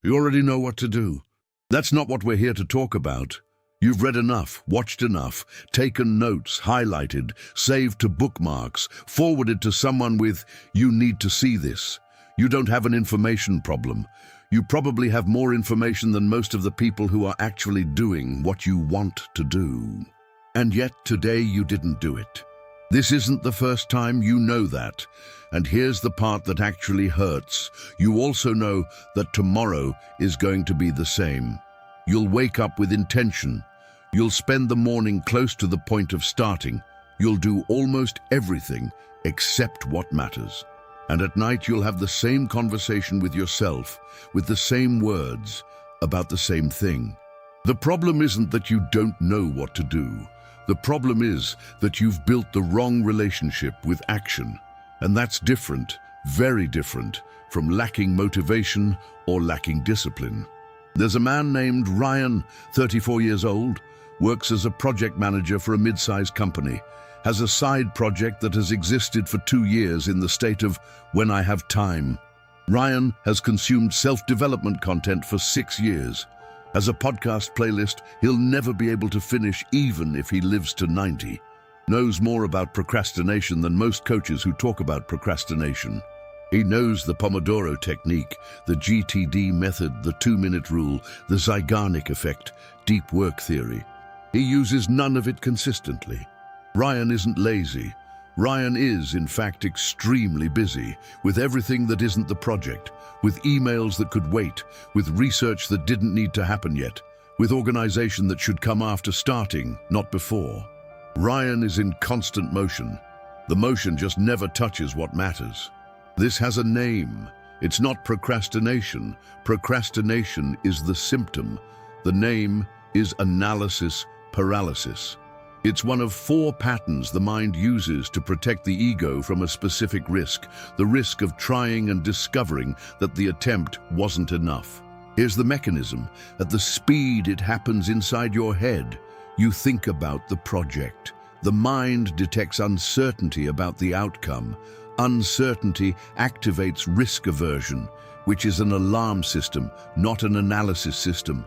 You already know what to do. That's not what we're here to talk about. You've read enough, watched enough, taken notes, highlighted, saved to bookmarks, forwarded to someone with, "You need to see this." You don't have an information problem. You probably have more information than most of the people who are actually doing what you want to do. And yet today you didn't do it. This isn't the first time, you know that. And here's the part that actually hurts. You also know that tomorrow is going to be the same. You'll wake up with intention. You'll spend the morning close to the point of starting. You'll do almost everything except what matters. And at night you'll have the same conversation with yourself, with the same words, about the same thing. The problem isn't that you don't know what to do. The problem is that you've built the wrong relationship with action. And that's different, very different, from lacking motivation or lacking discipline. There's a man named Ryan, 34 years old, works as a project manager for a mid-sized company, has a side project that has existed for 2 years in the state of "when I have time." Ryan has consumed self-development content for 6 years. As a podcast playlist he'll never be able to finish even if he lives to 90. Knows more about procrastination than most coaches who talk about procrastination. He knows the Pomodoro technique, the GTD method, the 2-minute rule, the Zeigarnik effect, deep work theory. He uses none of it consistently. Ryan isn't lazy. Ryan is, in fact, extremely busy with everything that isn't the project, with emails that could wait, with research that didn't need to happen yet, with organization that should come after starting, not before. Ryan is in constant motion. The motion just never touches what matters. This has a name. It's not procrastination. Procrastination is the symptom. The name is analysis paralysis. It's one of 4 patterns the mind uses to protect the ego from a specific risk, the risk of trying and discovering that the attempt wasn't enough. Here's the mechanism. At the speed it happens inside your head, you think about the project. The mind detects uncertainty about the outcome. Uncertainty activates risk aversion, which is an alarm system, not an analysis system.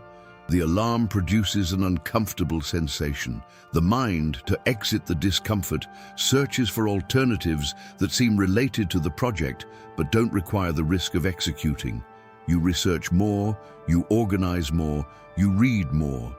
The alarm produces an uncomfortable sensation. The mind, to exit the discomfort, searches for alternatives that seem related to the project but don't require the risk of executing. You research more, you organize more, you read more.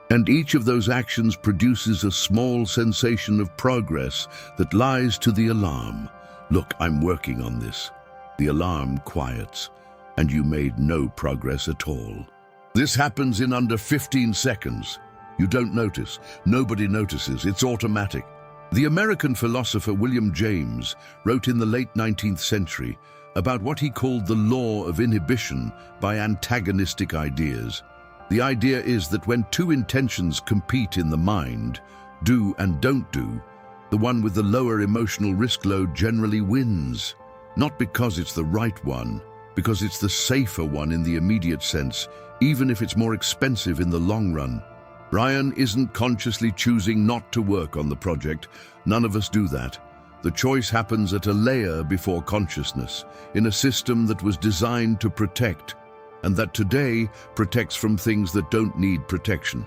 And each of those actions produces a small sensation of progress that lies to the alarm. Look, I'm working on this. The alarm quiets, and you made no progress at all. This happens in under 15 seconds. You don't notice. Nobody notices. It's automatic. The American philosopher William James wrote in the late 19th century about what he called the law of inhibition by antagonistic ideas. The idea is that when 2 intentions compete in the mind, do and don't do, the one with the lower emotional risk load generally wins. Not because it's the right one, because it's the safer one in the immediate sense, even if it's more expensive in the long run. Ryan isn't consciously choosing not to work on the project. None of us do that. The choice happens at a layer before consciousness, in a system that was designed to protect, and that today protects from things that don't need protection.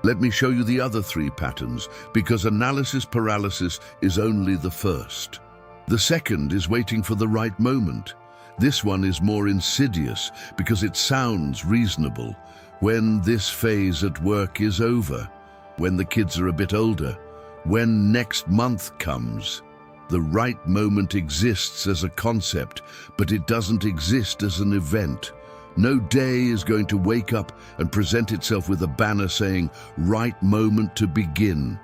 Let me show you the other 3 patterns, because analysis paralysis is only the first. The second is waiting for the right moment. This one is more insidious because it sounds reasonable. When this phase at work is over, when the kids are a bit older, when next month comes. The right moment exists as a concept, but it doesn't exist as an event. No day is going to wake up and present itself with a banner saying, "Right moment to begin."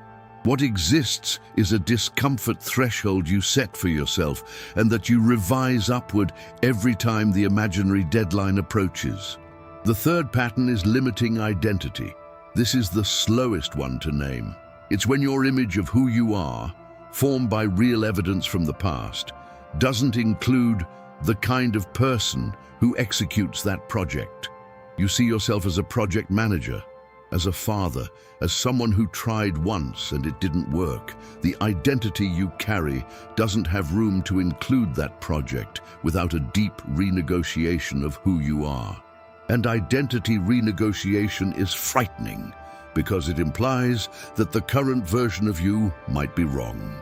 What exists is a discomfort threshold you set for yourself and that you revise upward every time the imaginary deadline approaches. The third pattern is limiting identity. This is the slowest one to name. It's when your image of who you are, formed by real evidence from the past, doesn't include the kind of person who executes that project. You see yourself as a project manager, as a father, as someone who tried once and it didn't work. The identity you carry doesn't have room to include that project without a deep renegotiation of who you are. And identity renegotiation is frightening because it implies that the current version of you might be wrong.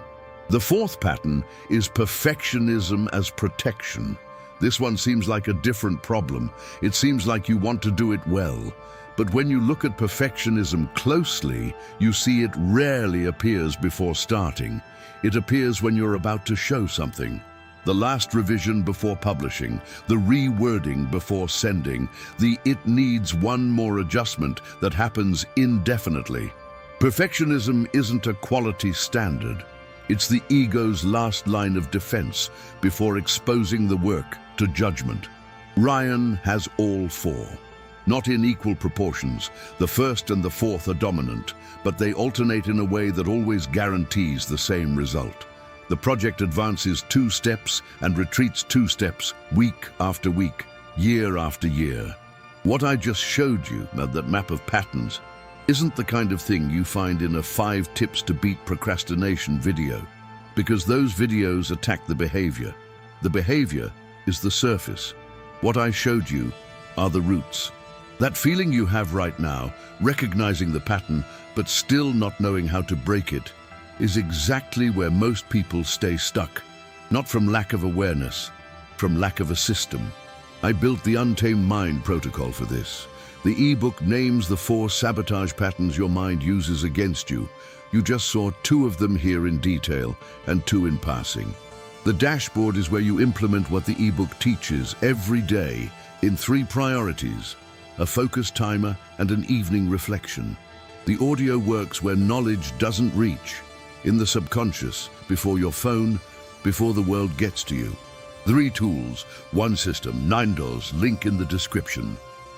The fourth pattern is perfectionism as protection. This one seems like a different problem. It seems like you want to do it well. But when you look at perfectionism closely, you see it rarely appears before starting. It appears when you're about to show something. The last revision before publishing, the rewording before sending, the "it needs one more adjustment" that happens indefinitely. Perfectionism isn't a quality standard. It's the ego's last line of defense before exposing the work to judgment. Ryan has all four. Not in equal proportions. The first and the fourth are dominant, but they alternate in a way that always guarantees the same result. The project advances 2 steps and retreats 2 steps, week after week, year after year. What I just showed you, that map of patterns, isn't the kind of thing you find in a 5 tips to beat procrastination video, because those videos attack the behavior. The behavior is the surface. What I showed you are the roots. That feeling you have right now, recognizing the pattern but still not knowing how to break it, is exactly where most people stay stuck. Not from lack of awareness, from lack of a system. I built the Untamed Mind protocol for this. The ebook names the 4 sabotage patterns your mind uses against you. You just saw 2 of them here in detail and 2 in passing. The dashboard is where you implement what the ebook teaches every day in 3 priorities: a focus timer and an evening reflection. The audio works where knowledge doesn't reach, in the subconscious, before your phone, before the world gets to you. 3 tools, 1 system, 9 doors, link in the description.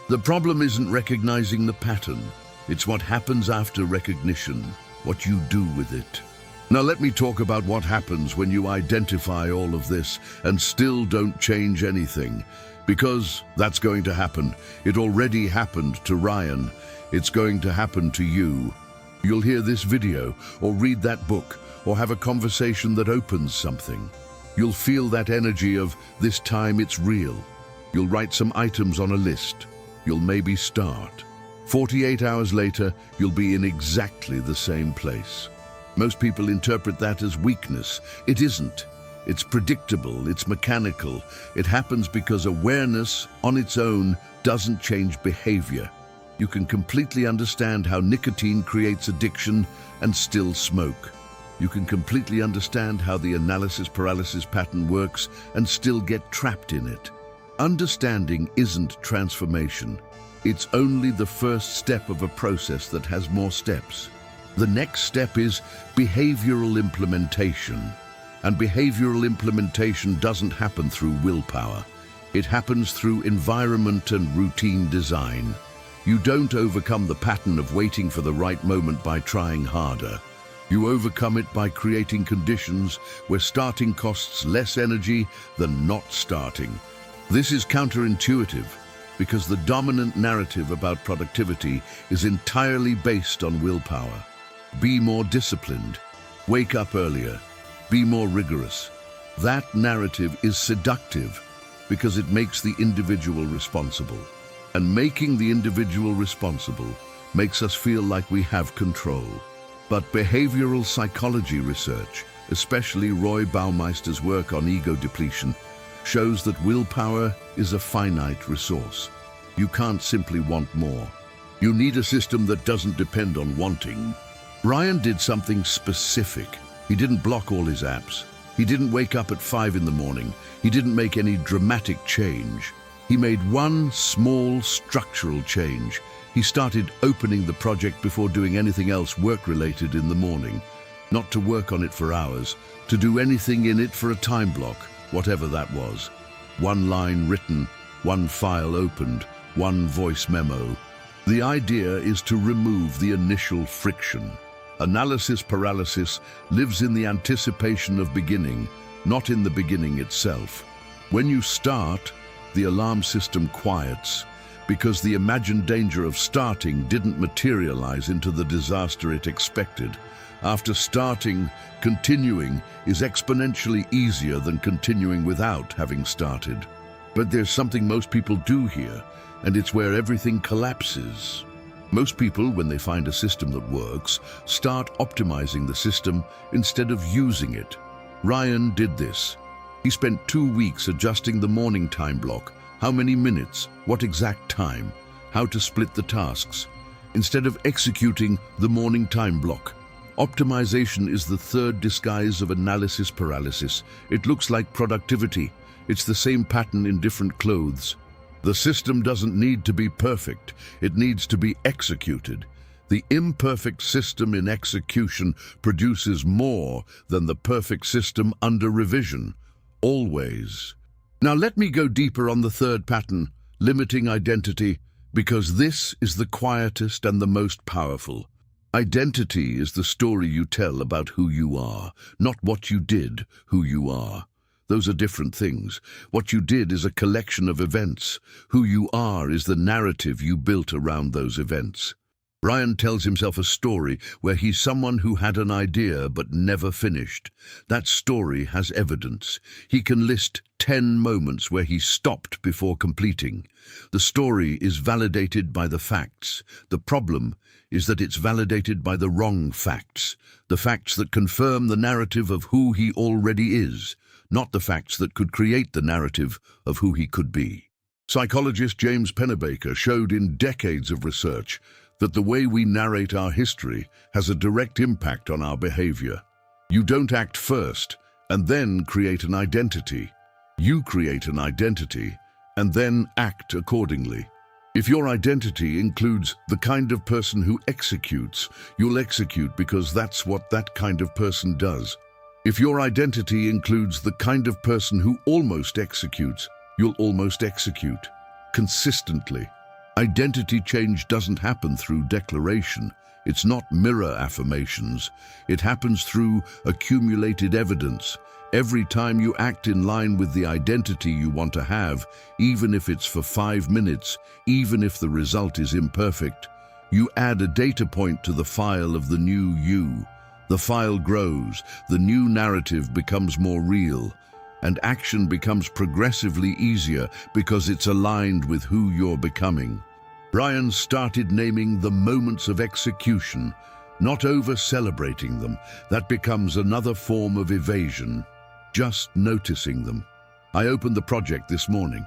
The problem isn't recognizing the pattern. It's what happens after recognition, what you do with it. Now let me talk about what happens when you identify all of this and still don't change anything. Because that's going to happen. It already happened to Ryan. It's going to happen to you. You'll hear this video, or read that book, or have a conversation that opens something. You'll feel that energy of, this time it's real. You'll write some items on a list. You'll maybe start. 48 hours later, you'll be in exactly the same place. Most people interpret that as weakness. It isn't. It's predictable, it's mechanical. It happens because awareness on its own doesn't change behavior. You can completely understand how nicotine creates addiction and still smoke. You can completely understand how the analysis paralysis pattern works and still get trapped in it. Understanding isn't transformation. It's only the first step of a process that has more steps. The next step is behavioral implementation. And behavioral implementation doesn't happen through willpower. It happens through environment and routine design. You don't overcome the pattern of waiting for the right moment by trying harder. You overcome it by creating conditions where starting costs less energy than not starting. This is counterintuitive because the dominant narrative about productivity is entirely based on willpower. Be more disciplined. Wake up earlier. Be more rigorous. That narrative is seductive because it makes the individual responsible. And making the individual responsible makes us feel like we have control. But behavioral psychology research, especially Roy Baumeister's work on ego depletion, shows that willpower is a finite resource. You can't simply want more. You need a system that doesn't depend on wanting. Ryan did something specific. He didn't block all his apps. He didn't wake up at 5 in the morning. He didn't make any dramatic change. He made one small structural change. He started opening the project before doing anything else work-related in the morning. Not to work on it for hours, to do anything in it for a time block, whatever that was. 1 line written, 1 file opened, 1 voice memo. The idea is to remove the initial friction. Analysis paralysis lives in the anticipation of beginning, not in the beginning itself. When you start, the alarm system quiets because the imagined danger of starting didn't materialize into the disaster it expected. After starting, continuing is exponentially easier than continuing without having started. But there's something most people do here. and it's where everything collapses. Most people, when they find a system that works, start optimizing the system instead of using it. Ryan did this. He spent 2 weeks adjusting the morning time block. How many minutes, what exact time, how to split the tasks, instead of executing the morning time block. Optimization is the third disguise of analysis paralysis. It looks like productivity. It's the same pattern in different clothes. The system doesn't need to be perfect. It needs to be executed. The imperfect system in execution produces more than the perfect system under revision. Always. Now let me go deeper on the third pattern, limiting identity, because this is the quietest and the most powerful. Identity is the story you tell about who you are, not what you did, who you are. Those are different things. What you did is a collection of events. Who you are is the narrative you built around those events. Ryan tells himself a story where he's someone who had an idea but never finished. That story has evidence. He can list 10 moments where he stopped before completing. The story is validated by the facts. The problem is that it's validated by the wrong facts, the facts that confirm the narrative of who he already is, not the facts that could create the narrative of who he could be. Psychologist James Pennebaker showed in decades of research that the way we narrate our history has a direct impact on our behavior. You don't act first and then create an identity. You create an identity and then act accordingly. If your identity includes the kind of person who executes, you'll execute because that's what that kind of person does. If your identity includes the kind of person who almost executes, you'll almost execute. Consistently. Identity change doesn't happen through declaration. It's not mirror affirmations. It happens through accumulated evidence. Every time you act in line with the identity you want to have, even if it's for 5 minutes, even if the result is imperfect, you add a data point to the file of the new you. The file grows, the new narrative becomes more real, and action becomes progressively easier because it's aligned with who you're becoming. Ryan started naming the moments of execution, not over-celebrating them. That becomes another form of evasion. Just noticing them. I opened the project this morning.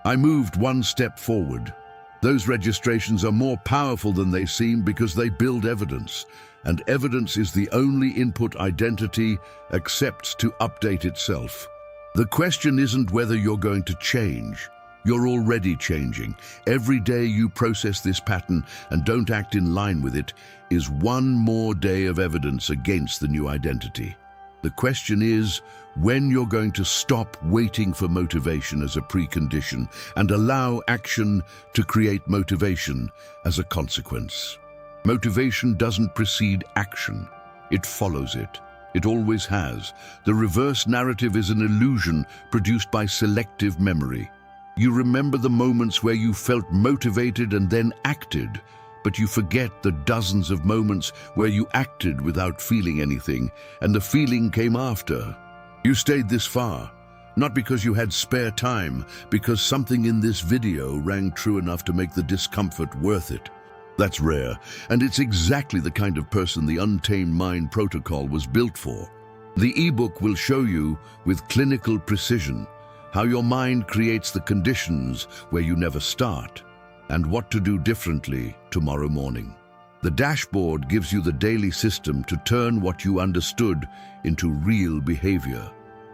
I moved 1 step forward. Those registrations are more powerful than they seem because they build evidence, and evidence is the only input identity accepts to update itself. The question isn't whether you're going to change. You're already changing. Every day you process this pattern and don't act in line with it is 1 more day of evidence against the new identity. The question is when you're going to stop waiting for motivation as a precondition and allow action to create motivation as a consequence. Motivation doesn't precede action. It follows it. It always has. The reverse narrative is an illusion produced by selective memory. You remember the moments where you felt motivated and then acted, but you forget the dozens of moments where you acted without feeling anything, and the feeling came after. You stayed this far, not because you had spare time, because something in this video rang true enough to make the discomfort worth it. That's rare, and it's exactly the kind of person the Untamed Mind protocol was built for. The ebook will show you, with clinical precision, how your mind creates the conditions where you never start, and what to do differently tomorrow morning. The dashboard gives you the daily system to turn what you understood into real behavior.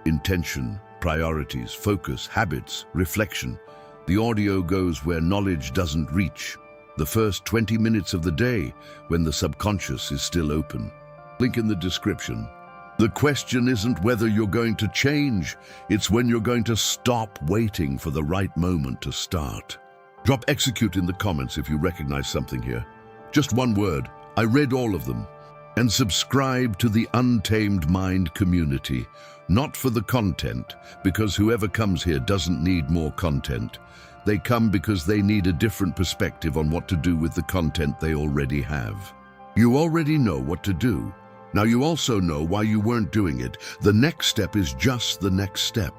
Intention, priorities, focus, habits, reflection. The audio goes where knowledge doesn't reach. The first 20 minutes of the day, when the subconscious is still open. Link in the description. The question isn't whether you're going to change, it's when you're going to stop waiting for the right moment to start. Drop execute in the comments if you recognize something here. Just 1 word, I read all of them. And subscribe to the Untamed Mind community, not for the content, because whoever comes here doesn't need more content. They come because they need a different perspective on what to do with the content they already have. You already know what to do. Now you also know why you weren't doing it. The next step is just the next step.